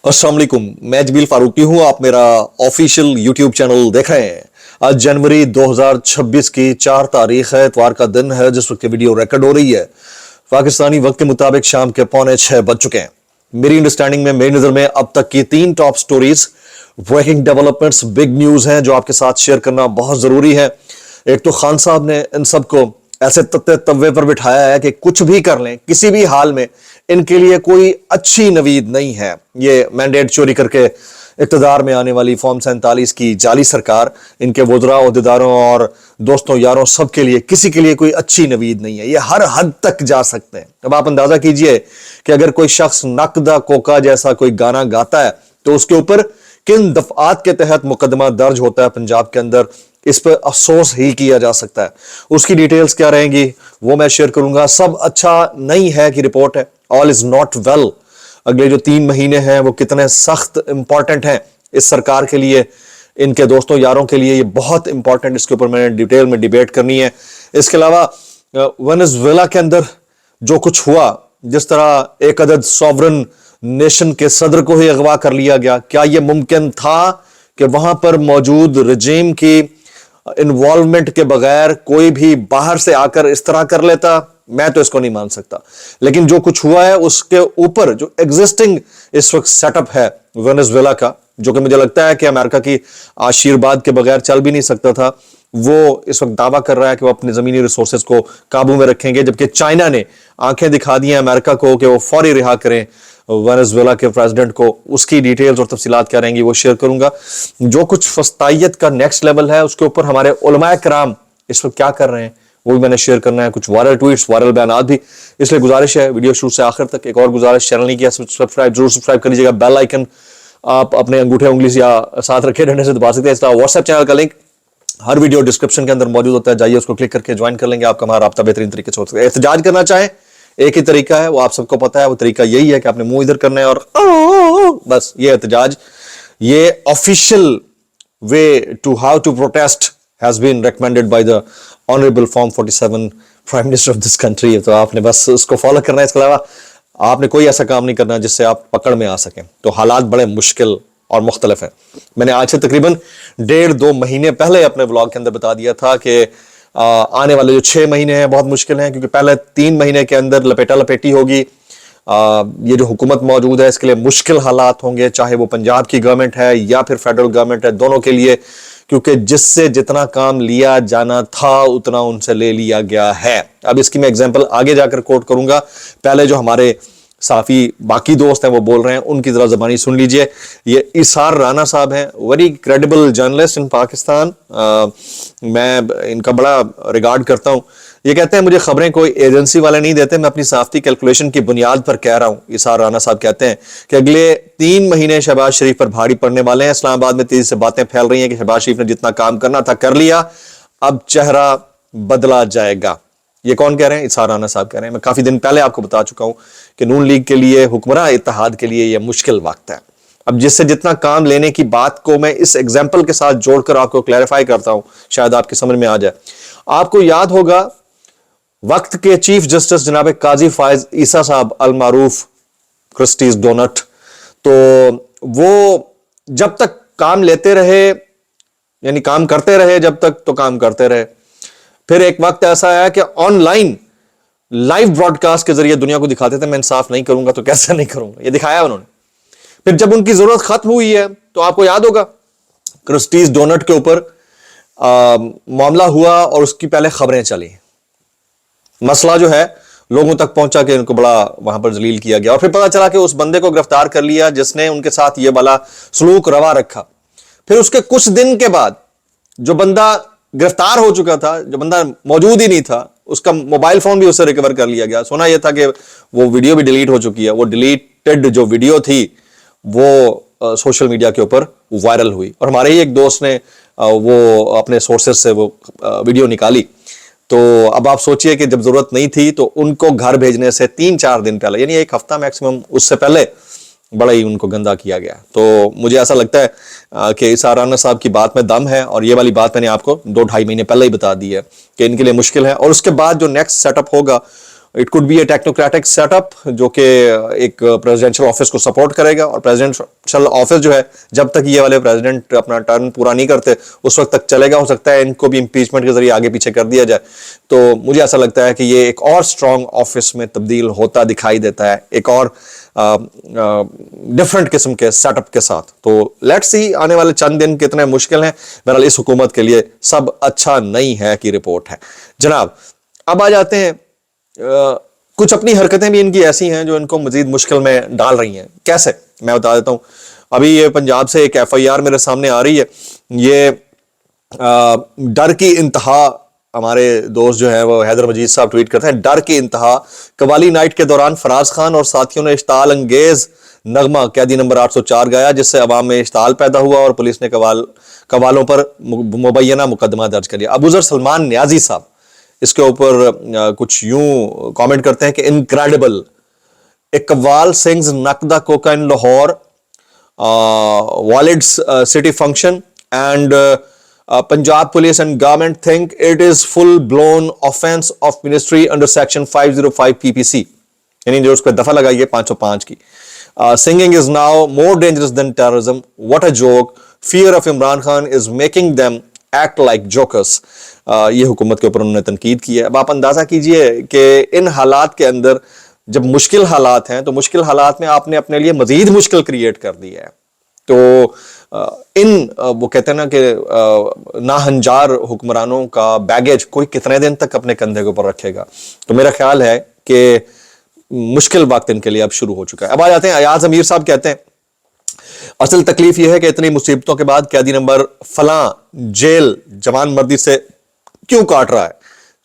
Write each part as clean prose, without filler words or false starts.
अस्सलाम वालेकुम, मैं जमील फारूकी हूं। आप मेरा ऑफिशियल यूट्यूब चैनल देख रहे हैं। आज जनवरी 2026 की 4 तारीख है, इतवार का दिन है जिस वक्त वीडियो रिकॉर्ड हो रही है। पाकिस्तानी वक्त के मुताबिक शाम के 5:45 बज चुके हैं। मेरी अंडरस्टैंडिंग में, मेरी नजर में अब तक की 3 top stories, breaking developments, big news हैं जो आपके साथ शेयर करना बहुत जरूरी है। एक तो खान साहब ने इन सबको ऐसे तत्वे पर बिठाया है कि कुछ भी कर लें, किसी भी हाल में इनके लिए कोई अच्छी नवीद नहीं है। ये मैंडेट चोरी करके इक्तदार में आने वाली फॉर्म 47 की जाली सरकार, इनके वुज़रा, ओहदेदारों और दोस्तों यारों सब के लिए, किसी के लिए कोई अच्छी नवीद नहीं है। ये हर हद तक जा सकते हैं। अब आप अंदाजा कीजिए कि अगर कोई शख्स नकदा कोका जैसा कोई गाना गाता है तो उसके ऊपर किन दफात के तहत मुकदमा दर्ज होता है पंजाब के अंदर, इस पर अफसोस ही किया जा सकता है। उसकी डिटेल्स क्या रहेंगी वो मैं शेयर करूंगा। सब अच्छा नहीं है कि रिपोर्ट है, ऑल इज नॉट वेल। अगले जो 3 महीने हैं वो कितने सख्त इंपॉर्टेंट हैं इस सरकार के लिए, इनके दोस्तों यारों के लिए, ये बहुत इंपॉर्टेंट। इसके ऊपर मैंने डिटेल में डिबेट करनी है। इसके अलावा वेनेजुएला के अंदर जो कुछ हुआ, जिस तरह एक अदद सॉवरन नेशन के सदर को ही अगवा कर लिया गया, क्या यह मुमकिन था कि वहां पर मौजूद रजीम की इन्वॉल्वमेंट के बगैर कोई भी बाहर से आकर इस तरह कर लेता? मैं तो इसको नहीं मान सकता। लेकिन जो कुछ हुआ है उसके ऊपर जो एग्जिस्टिंग इस वक्त सेटअप है वेनेजुएला का, जो कि मुझे लगता है कि अमेरिका की आशीर्वाद के बगैर चल भी नहीं सकता था, वो इस वक्त दावा कर रहा है कि वो अपने जमीनी रिसोर्सेज को काबू में रखेंगे। जबकि चाइना ने आंखें दिखा दी हैं अमेरिका को कि वो फौरी रिहा करें वेनेजुएला के प्रेसिडेंट को। उसकी डिटेल्स और तफसीलात क्या रहेंगी वो शेयर करूंगा। जो कुछ फस्तायत का नेक्स्ट लेवल है उसके ऊपर हमारे उलमाए कराम इस वक्त क्या कर रहे हैं वो भी मैंने शेयर करना है। कुछ वायरल ट्वीट्स, वायरल बयानात भी, इसलिए गुजारिश है वीडियो शुरू से आखिर तक। एक और गुजारिश, चैनल नहीं किया सब्सक्राइब जरूर सब्सक्राइब कर लीजिएगा। बेल आइकन आप अपने अंगूठे उंगली से या साथ रखे डंडे से दबा सकते हैं। इसका व्हाट्सएप चैनल का लिंक हर वीडियो डिस्क्रिप्शन के अंदर मौजूद होता है, जाइए उसको क्लिक करके ज्वाइन कर लेंगे। आपका हमारा राब्ता बेहतरीन तरीके से हो सकता है। एहतजाज करना चाहें एक ही तरीका है, वो आप सबको पता है। वो तरीका यही है कि आपने मुंह इधर करना है और बस ये एहतजाज, ये official way to how to protest has been recommended by the honourable form 47 prime minister of this country. तो आपने बस उसको फॉलो करना है। इसके अलावा आपने कोई ऐसा काम नहीं करना जिससे आप पकड़ में आ सकें। तो हालात बड़े मुश्किल और मुख्तलिफ है। मैंने आज से तकरीबन 1.5-2 महीने पहले अपने ब्लॉग के अंदर बता दिया था कि आने वाले जो 6 महीने हैं बहुत मुश्किल हैं, क्योंकि पहले 3 महीने के अंदर लपेटा लपेटी होगी। ये जो हुकूमत मौजूद है इसके लिए मुश्किल हालात होंगे, चाहे वो पंजाब की गवर्नमेंट है या फिर फेडरल गवर्नमेंट है, दोनों के लिए। क्योंकि जिससे जितना काम लिया जाना था उतना उनसे ले लिया गया है। अब इसकी मैं एग्जांपल आगे जाकर कोट करूंगा। पहले जो हमारे साफी बाकी दोस्त हैं वो बोल रहे हैं, उनकी जरा जबानी सुन लीजिए। ये इसार राना साहब हैं, वेरी क्रेडिबल जर्नलिस्ट इन पाकिस्तान। मैं इनका बड़ा रिगार्ड करता हूं। ये कहते हैं मुझे खबरें कोई एजेंसी वाले नहीं देते, मैं अपनी साफ्ती कैलकुलेशन की बुनियाद पर कह रहा हूं। इसार राना साहब कहते हैं कि अगले 3 महीने शहबाज शरीफ पर भारी पड़ने वाले हैं। इस्लामाबाद में तेजी से बातें फैल रही हैं कि शहबाज शरीफ ने जितना काम करना था कर लिया, अब चेहरा बदला जाएगा। ये कौन कह रहे हैं? इसार राना साहब कह रहे हैं। मैं काफी दिन पहले आपको बता चुका हूं कि नून लीग के लिए, हुक्मरान इत्तेहाद के लिए यह मुश्किल वक्त है। अब जिससे जितना काम लेने की बात को मैं इस एग्जाम्पल के साथ जोड़कर आपको क्लैरिफाई करता हूं, शायद आपके समझ में आ जाए। आपको याद होगा वक्त के चीफ जस्टिस जनाब काजी फायज ईसा साहब अल मारूफ क्रिस्टीज डोनट, तो वो जब तक काम लेते रहे, यानी काम करते रहे जब तक, तो काम करते रहे। फिर एक वक्त ऐसा आया कि ऑनलाइन लाइव ब्रॉडकास्ट के जरिए दुनिया को दिखाते थे। मैं इंसाफ नहीं करूंगा तो कैसे नहीं करूंगा, ये दिखाया उन्होंने। फिर जब उनकी जरूरत खत्म हुई है तो आपको याद होगा क्रिस्टीज डोनट के ऊपर मामला हुआ और उसकी पहले खबरें चली। मसला जो है लोगों तक पहुंचा कि उनको बड़ा वहां पर जलील किया गया और फिर पता चला कि उस बंदे को गिरफ्तार कर लिया जिसने उनके साथ ये वाला सलूक रवा रखा। फिर उसके कुछ दिन के बाद जो बंदा गिरफ्तार हो चुका था, जो बंदा मौजूद ही नहीं था, उसका मोबाइल फोन भी उससे रिकवर कर लिया गया। सुना यह था कि वो वीडियो भी डिलीट हो चुकी है। वो डिलीटेड जो वीडियो थी वो सोशल मीडिया के ऊपर वायरल हुई और हमारे ही एक दोस्त ने वो अपने सोर्सेज से वो वीडियो निकाली। तो अब आप सोचिए कि जब जरूरत नहीं थी तो उनको घर भेजने से 3-4 दिन पहले, यानी 1 हफ्ता मैक्सिमम, उससे पहले बड़ा ही उनको गंदा किया गया। तो मुझे ऐसा लगता है कि इसार राना साहब की बात में दम है और ये वाली बात मैंने आपको 2-2.5 महीने पहले ही बता दी है कि इनके लिए मुश्किल है। और उसके बाद जो नेक्स्ट सेटअप होगा it could be A technocratic setup जो कि एक प्रेसिडेंशियल ऑफिस को सपोर्ट करेगा, और प्रेसिडेंशियल ऑफिस जो है जब तक ये वाले प्रेसिडेंट अपना टर्म पूरा नहीं करते उस वक्त तक चलेगा। हो सकता है इनको भी इंपीचमेंट के जरिए आगे पीछे कर दिया जाए। तो मुझे ऐसा लगता है कि ये एक और स्ट्रांग ऑफिस में तब्दील होता दिखाई देता है, एक और डिफरेंट किस्म के सेटअप के साथ। तो लेट्स सी आने वाले चंद दिन कितने मुश्किल हैं। बहरहाल इस हुकूमत के लिए सब अच्छा नहीं है की रिपोर्ट है। जनाब अब आ जाते हैं, कुछ अपनी हरकतें भी इनकी ऐसी हैं जो इनको मजीद मुश्किल में डाल रही हैं। कैसे, मैं बता देता हूं। अभी ये पंजाब से एक FIR मेरे सामने आ रही है। ये डर की इंतहा, हमारे दोस्त जो है वो हैदर मजीद साहब ट्वीट करते हैं, डर की इंतहा, कवाली नाइट के दौरान फराज खान और साथियों ने इश्ताल अंगेज नगमा कैदी नंबर 804 गाया, जिससे अवाम में इश्ताल पैदा हुआ और पुलिस ने कवालों पर मुबैना मुकदमा दर्ज कर लिया। अबूजर सलमान न्याजी साहब इसके ऊपर कुछ यूं कमेंट करते हैं कि इनक्रेडिबल, इकबाल सिंह नकदा cocaine Lahore walled city function and Punjab police and government think it is full blown offense of ministry under section 505 PPC, यानी जो उस पर दफा लगाई है 505 की। Singing is now more dangerous than terrorism. What a joke. Fear of Imran Khan is making them act like jokers. ये हुकूमत के ऊपर उन्होंने तनकीद की है। अब आप अंदाजा कीजिए कि इन हालात के अंदर जब मुश्किल हालात हैं तो मुश्किल हालात में आपने अपने लिए मजीद मुश्किल क्रिएट कर दी है। तो वो कहते हैं ना कि नाहंजार हुक्मरानों का बैगेज कोई कितने दिन तक अपने कंधे के ऊपर रखेगा। तो मेरा ख्याल है कि मुश्किल वक्त इनके लिए अब शुरू हो चुका है। अब आ जाते हैं, अयाज अमीर साहब कहते हैं असल तकलीफ यह है कि इतनी मुसीबतों के बाद कैदी नंबर फलां जेल जवान मर्दी से क्यों काट रहा है,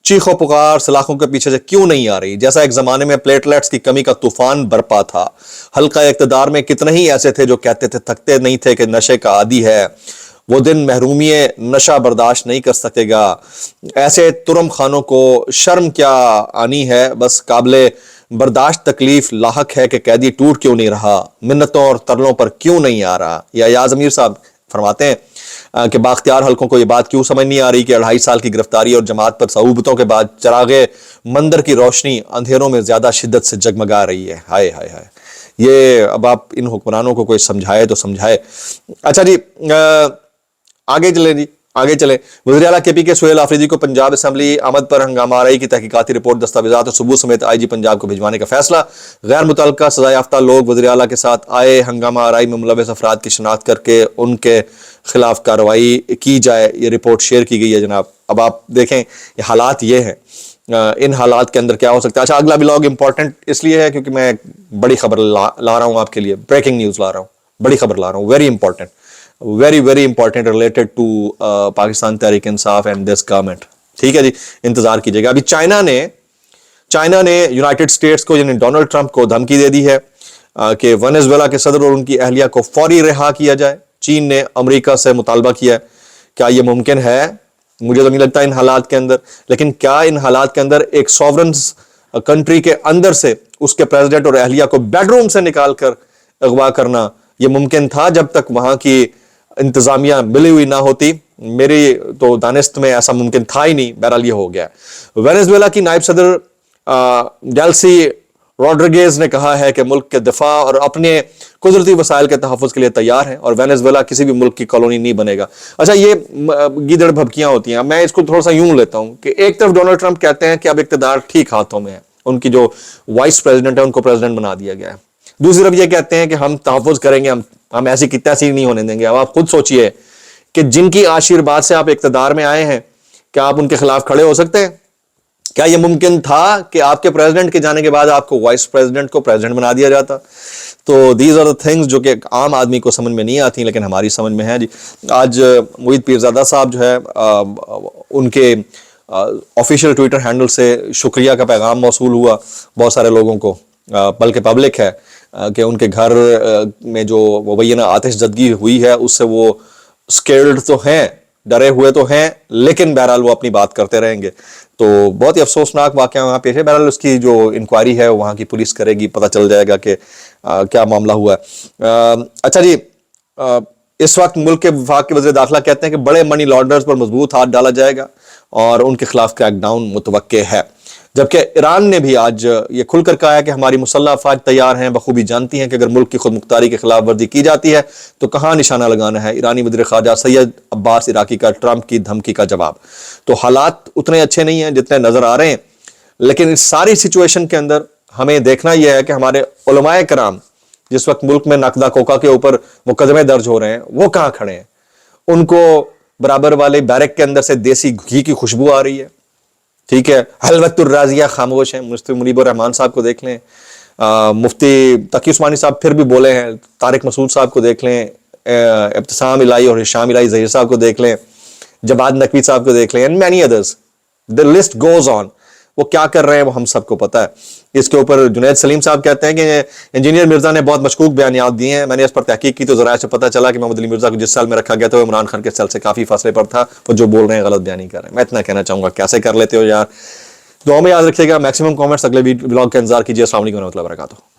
चीखों पुकार सलाखों के पीछे से क्यों नहीं आ रही, जैसा एक जमाने में प्लेटलेट्स की कमी का तूफान बरपा था। हल्का इक्तदार में कितने ही ऐसे थे जो कहते थे थकते नहीं थे कि नशे का आदी है, वो दिन महरूमी नशा बर्दाश्त नहीं कर सकेगा। ऐसे तुरम खानों को शर्म क्या आनी है, बस काबिले बर्दाश्त तकलीफ लाहक है कि कैदी टूट क्यों नहीं रहा, मिन्नतों और तरलों पर क्यों नहीं आ रहा। या अयाज अमीर साहब फरमाते हैं कि बाख्तियार हल्कों को यह बात क्यों समझ नहीं आ रही कि 2.5 साल की गिरफ्तारी और जमात पर सऊबतों के बाद चरागे मंदिर की रोशनी अंधेरों में ज्यादा शिद्दत से जगमगा रही है। हाय हाय हाय, ये अब आप इन हुक्मरानों को कोई समझाए तो समझाए। अच्छा जी, आगे चले जी, आगे चले। वज़ीर आला KP के सुहेल आफरीदी को पंजाब असेंबली आमद पर हंगामा आरई की तहकीकाती रिपोर्ट, दस्तावेजात और सबूत समेत IG पंजाब को भिजवाने का फैसला। गैर मुतल्लका सजा याफ्ता लोग वज़ीर आला के साथ आए, हंगामा आरई में मुलव्वस अफराद की शिनाख्त करके उनके खिलाफ कार्रवाई की जाए, ये रिपोर्ट शेयर की गई है जनाब। अब आप देखें ये हालात ये हैं, इन हालात के अंदर क्या हो सकता है। अच्छा, अगला व्लॉग इंपॉर्टेंट इसलिए है क्योंकि मैं बड़ी खबर ला रहा हूं आपके लिए, ब्रेकिंग न्यूज ला रहा हूं, बड़ी खबर ला रहा हूं, very important, very important related to Pakistan Tehreek Insaf and this government. ठीक है जी, इंतजार कीजिएगा। अभी चाइना ने यूनाइटेड स्टेट्स को यानी डोनाल्ड ट्रंप को धमकी दे दी है कि वेनेजुएला के सदर और उनकी अहलिया को फौरी रिहा किया जाए। चीन ने अमेरिका से मुतालबा किया है। क्या यह मुमकिन है? मुझे तो नहीं लगता इन हालात के अंदर, लेकिन क्या इन हालात के अंदर एक सॉवरन कंट्री के अंदर से उसके प्रेसिडेंट और अहलिया को बेडरूम से निकाल कर अगवा करना यह मुमकिन था जब तक वहां की इंतजामिया मिली हुई ना होती? मेरी तो दानिस्त में ऐसा मुमकिन था ही नहीं। बहरहाल ये हो गया। वेनेजुएला की नायब सदर डेल्सी रॉड्रिगेज ने कहा है कि मुल्क के दिफा और अपने कुदरती वसाइल के तहफ़्फ़ुज़ के लिए तैयार है और वेनेजुएला किसी भी मुल्क की कॉलोनी नहीं बनेगा। अच्छा, ये गीदड़ भभकियां होती हैं। मैं इसको थोड़ा सा यूं लेता हूं कि एक तरफ डोनाल्ड ट्रंप कहते हैं कि अब इक़्तिदार ठीक हाथों में है, उनकी जो वाइस प्रेसिडेंट है उनको प्रेसिडेंट बना दिया गया है। दूसरी तरफ ये कहते हैं कि हम तहफ़्फ़ुज़ करेंगे, हम ऐसी की तैसी नहीं होने देंगे। अब आप खुद सोचिए कि जिनकी आशीर्वाद से आप इक़्तिदार में आए हैं, क्या आप उनके खिलाफ खड़े हो सकते हैं? क्या यह मुमकिन था कि आपके प्रेसिडेंट के जाने के बाद आपको वाइस प्रेसिडेंट को प्रेसिडेंट बना दिया जाता? तो दीज आर द थिंग्स जो कि आम आदमी को समझ में नहीं आती, लेकिन हमारी समझ में है जी। आज मोहित पीरजादा साहब जो है उनके ऑफिशियल ट्विटर हैंडल से शुक्रिया का पैगाम मौसूल हुआ बहुत सारे लोगों को, बल्कि पब्लिक है कि उनके घर में जो मुबैना आतिश ज़दगी हुई है उससे वो स्केल्ड तो हैं, डरे हुए तो हैं, लेकिन बहरहाल वो अपनी बात करते रहेंगे। तो बहुत ही अफसोसनाक वाक़या वहाँ पेश है। बहरहाल उसकी जो इंक्वायरी है वहाँ की पुलिस करेगी, पता चल जाएगा कि क्या मामला हुआ है। अच्छा जी, इस वक्त मुल्क के वफाक के वज़ीर दाखिला कहते हैं कि बड़े मनी लॉन्डर्स पर मजबूत हाथ डाला जाएगा और उनके खिलाफ क्रैकडाउन मुतवक्के है। جبکہ ایران نے بھی آج یہ کھل کر کہا ہے کہ ہماری مسلح افواج تیار ہیں، بخوبی جانتی ہیں کہ اگر ملک کی خود مختاری کی خلاف ورزی کی جاتی ہے تو کہاں نشانہ لگانا ہے۔ ایرانی وزیر خارجہ سید عباس عراقی کا ٹرمپ کی دھمکی کا جواب۔ تو حالات اتنے اچھے نہیں ہیں جتنے نظر آ رہے ہیں، لیکن اس ساری سچویشن کے اندر ہمیں دیکھنا یہ ہے کہ ہمارے علماء کرام جس وقت ملک میں نقدہ کوکا کے اوپر مقدمے درج ہو رہے ہیں، وہ کہاں کھڑے ہیں؟ ان کو برابر والے بیرک کے اندر سے دیسی گھی کی خوشبو آ رہی ہے، ٹھیک ہے۔ حلوت الرازیہ خاموش ہیں۔ مفتی منیب الرحمان صاحب کو دیکھ لیں، مفتی تقی عثمانی صاحب پھر بھی بولے ہیں، طارق مسعود صاحب کو دیکھ لیں، ابتسام الہی اور ہشام الہی ظہیر صاحب کو دیکھ لیں، جواد نقوی صاحب کو دیکھ لیں، and many others. The list goes on. وہ کیا کر رہے ہیں وہ ہم سب کو پتا ہے۔ اس کے اوپر جنید سلیم صاحب کہتے ہیں کہ انجینئر مرزا نے بہت مشکوک بیانات دیے ہیں، میں نے اس پر تحقیق کی تو ذرائع سے پتہ چلا کہ محمد علی مرزا کو جس سیل میں رکھا گیا تھا وہ عمران خان کے سیل سے کافی فاصلے پر تھا، وہ جو بول رہے ہیں غلط بیانی کر رہے ہیں۔ میں اتنا کہنا چاہوں گا، کیسے کر لیتے ہو یار۔ دعاؤں میں یاد رکھیے گا، میکسیمم کامنٹس اگلے ولاگ کا انتظار کیجیے۔ السلام علیکم ورحمۃ اللہ وبرکاتہ۔